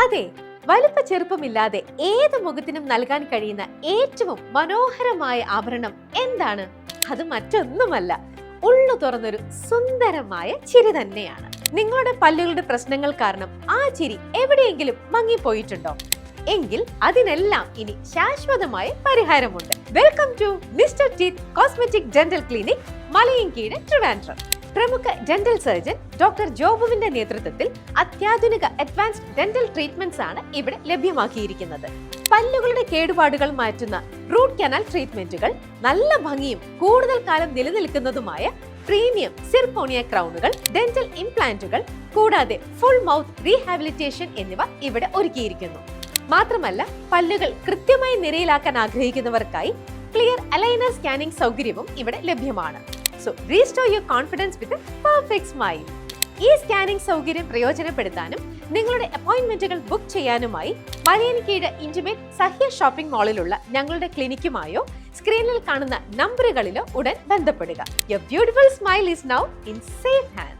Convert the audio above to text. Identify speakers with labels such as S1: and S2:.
S1: അതെ, വലുപ്പ ചെറുപ്പമില്ലാതെ ഏത് മുഖത്തിനും നൽകാൻ കഴിയുന്ന ഏറ്റവും മനോഹരമായ ആഭരണം എന്താണ്? അത് മറ്റൊന്നുമല്ല, ഉള്ളു തുറന്നൊരു സുന്ദരമായ ചിരി തന്നെയാണ്. നിങ്ങളുടെ പല്ലുകളുടെ പ്രശ്നങ്ങൾ കാരണം ആ ചിരി എവിടെയെങ്കിലും മങ്ങിപ്പോയിട്ടുണ്ടോ? എങ്കിൽ അതിനെല്ലാം ഇനി ശാശ്വതമായ പരിഹാരമുണ്ട്. Welcome to mister teeth cosmetic dental clinic, Malayinkeezh, Trivandrum. പ്രമുഖ ഡെന്റൽ സർജൻ ഡോക്ടർ ജോബുവിന്റെ നേതൃത്വത്തിൽ അത്യാധുനിക അഡ്വാൻസ്ഡ് ഡെന്റൽ ട്രീറ്റ്മെന്റ്സ് ആണ് ഇവിടെ ലഭ്യമാക്കിയിരിക്കുന്നത്. പല്ലുകളുടെ കേടുപാടുകൾ മാറ്റുന്ന റൂട്ട് കനാൽ ട്രീറ്റ്മെന്റുകൾ, നല്ല ഭംഗിയും കൂടുതൽ കാലം നിലനിൽക്കുന്നതുമായ പ്രീമിയം സിർക്കോണിയ ക്രൗണുകൾ, ഡെന്റൽ ഇംപ്ലാന്റുകൾ, കൂടാതെ ഫുൾ മൗത്ത് റീഹാബിലിറ്റേഷൻ എന്നിവ ഇവിടെ ഒരുക്കിയിരിക്കുന്നു. മാത്രമല്ല, പല്ലുകൾ കൃത്യമായി നിരയിലാക്കാൻ ആഗ്രഹിക്കുന്നവർക്കായി ക്ലിയർ അലൈനർ സ്കാനിംഗ് സൗകര്യവും ഇവിടെ ലഭ്യമാണ്. So restore your confidence with a perfect smile. ഈ സ്കാനിംഗ് സൗകര്യം പ്രയോജനപ്പെടുത്താനും നിങ്ങളുടെ അപ്പോയിന്റ്മെന്റുകൾ ബുക്ക് ചെയ്യാനുമായി മലയൻകീഴ് ഇന്റിമേറ്റ് സഹ്യ ഷോപ്പിംഗ് മാളിലുള്ള ഞങ്ങളുടെ ക്ലിനിക്കുമായോ സ്ക്രീനിൽ കാണുന്ന നമ്പറുകളിലോ ഉടൻ ബന്ധപ്പെടുക. Your beautiful smile is now in safe hands.